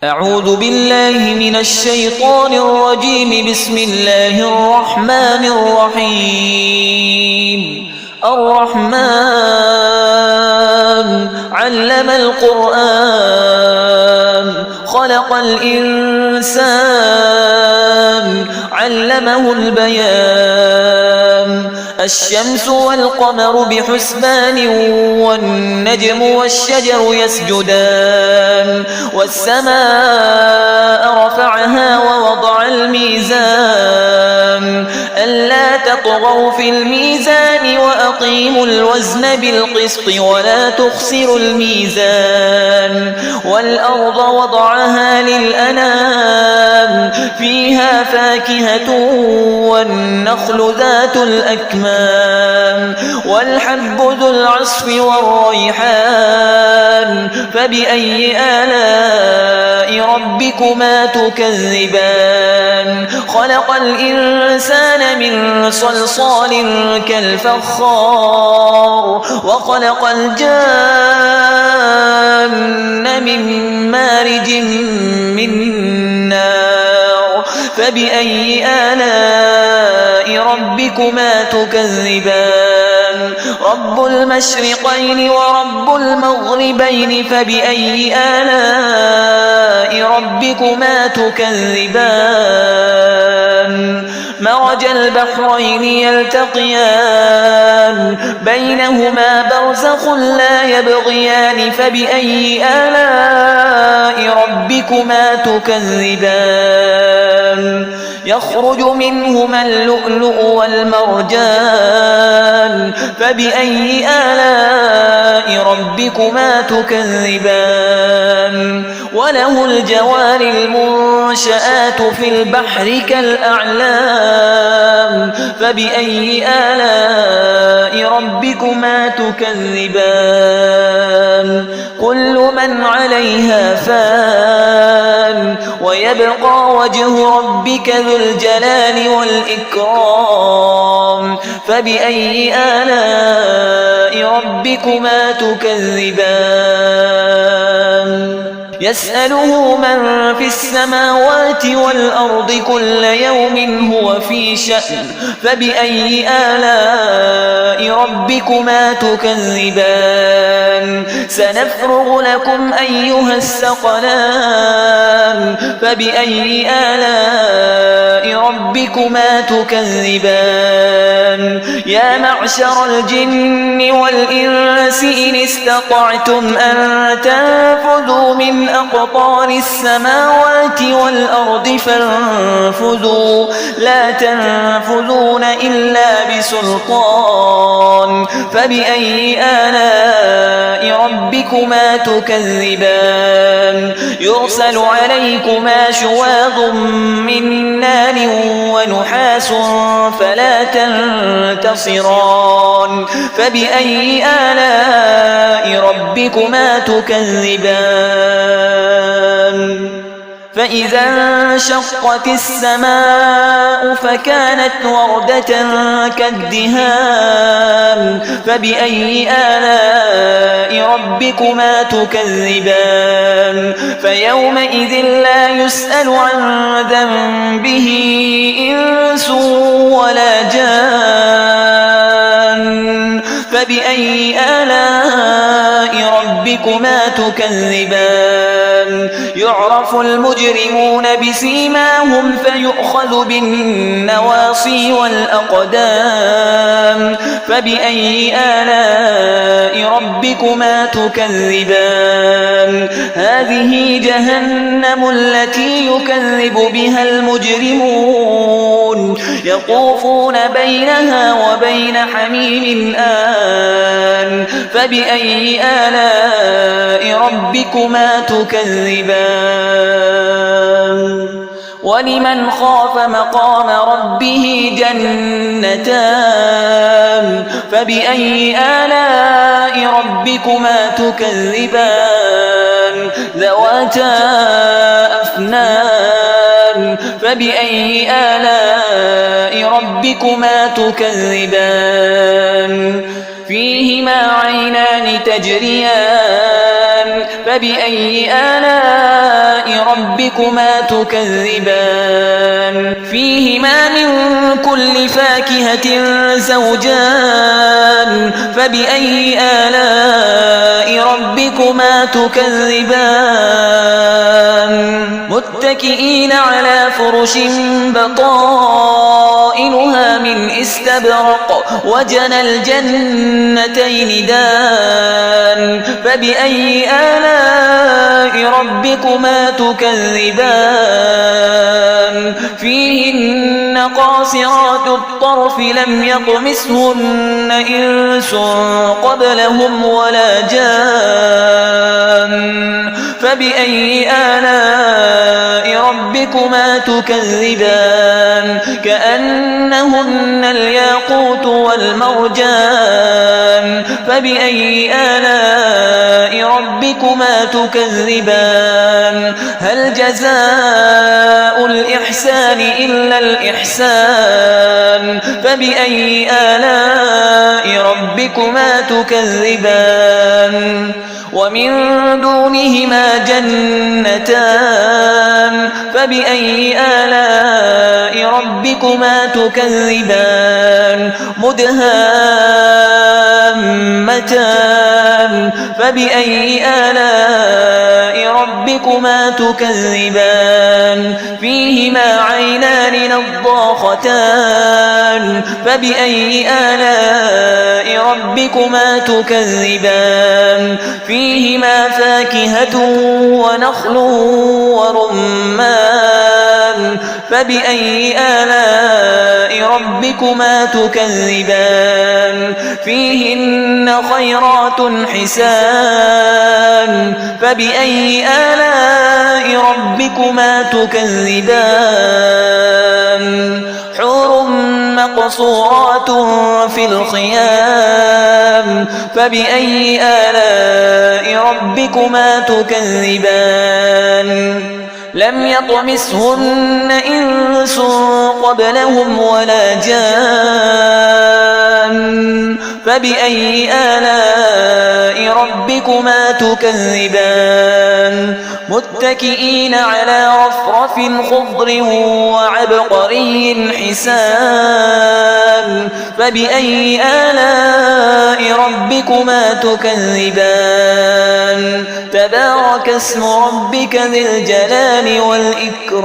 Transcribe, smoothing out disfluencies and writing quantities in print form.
أعوذ بالله من الشيطان الرجيم. بسم الله الرحمن الرحيم. الرحمن علم القرآن خلق الإنسان علمه البيان. الشمس والقمر بحسبان والنجم والشجر يسجدان. والسماء رفعها ووضع الميزان ألا تطغوا في الميزان وأقيموا الوزن بالقسط ولا تخسروا الميزان. والأرض وضعها للأنام فيها فاكهة والنخل ذات الأكمام والحب ذو العصف والريحان. فبأي آلاء ربكما تكذبان؟ خلق الإنسان من صلصال كالفخار وخلق الجان من مارج من نار. فبأي آلاء ربكما تكذبان؟ رب المشرقين ورب المغربين. فبأي آلاء ربكما تكذبان؟ مرج البحرين يلتقيان بينهما برزخ لا يبغيان. فبأي آلاء ربكما تكذبان؟ يخرج منهما اللؤلؤ والمرجان. فبأي آلاء ربكما تكذبان؟ وله الجوار المنشآت في البحر كالأعلام. فبأي آلاء ربكما تكذبان؟ كل من عليها فان ويبقى وجه ربك ذو الجلال والإكرام. فبأي آلاء ربكما تكذبان؟ يسأله من في السماوات والأرض كل يوم هو في شأن. فبأي آلاء ربكما تكذبان؟ سنفرغ لكم أيها الثقلان. فبأي آلاء ربكما تكذبان؟ يا معشر الجن والإنس إن استطعتم أن تنفذوا من أقطار السماوات والأرض فانفذوا لا تنفذون إلا بسلطان. فبأي آلاء ربكما تكذبان؟ يرسل عليكما شواظ من نار ونحاس فلا تنتصران. فبأي آلاء ربكما تكذبان؟ فإذا انشقت السماء فكانت وردة كالدهان. فبأي آلاء ربكما تكذبان؟ فيومئذ لا يسأل عن ذنبه إنس ولا جان. فبأي آلاء ربكما تكذبان؟ يعرف المجرمون بسيماهم فيؤخذ بالنواصي والأقدام. فبأي آلاء ربكما تكذبان؟ هذه جهنم التي يكذب بها المجرمون يطوفون بينها وبين حميم آن. فبأي آلاء ربكما تكذبان؟ ولمن خاف مقام ربه جنتان. فبأي آلاء ربكما تكذبان؟ ذواتا أفنان. فبأي آلاء ربكما تكذبان؟ فيهما عينان تجريان فبأي آلاء ربكما تكذبان فيهما من كل فاكهة زوجان فبأي آلاء ربكما تكذبان متكئين على فرش بطائنها من استبرق وجنى الجنتين دان فبأي آلاء ربكما تكذبان فيهن قاصرات الطرف لم يطمثهن إنس قبلهم ولا جان فبأي آلاء ربكما تكذبان كأنهن الياقوت والمرجان فبأي آلاء ربكما تكذبان هل جزاء الإحسان إلا الإحسان فبأي آلاء ربكما تكذبان ومن دونهما جنتان فبأي آلاء ربكما تكذبان مدهامتان فبأي آلاء ربكما تكذبان فيهما عينان نضاختان فبأي آلاء ربكما تكذبان فيهما فاكهة ونخل ورمان فبأي آلاء ربكما تكذبان فيهن خيرات حسان فبأي آلاء ربكما تكذبان حور مقصورات في الخيام فبأي آلاء ربكما تكذبان لم يطمثهن إنس قبلهم ولا جان فبأي آلاء ربكما تكذبان متكئين على رفرف خضر وعبقري حسان فبأي آلاء ربكما تكذبان تبارك اسم ربك ذي الجلال والإكرام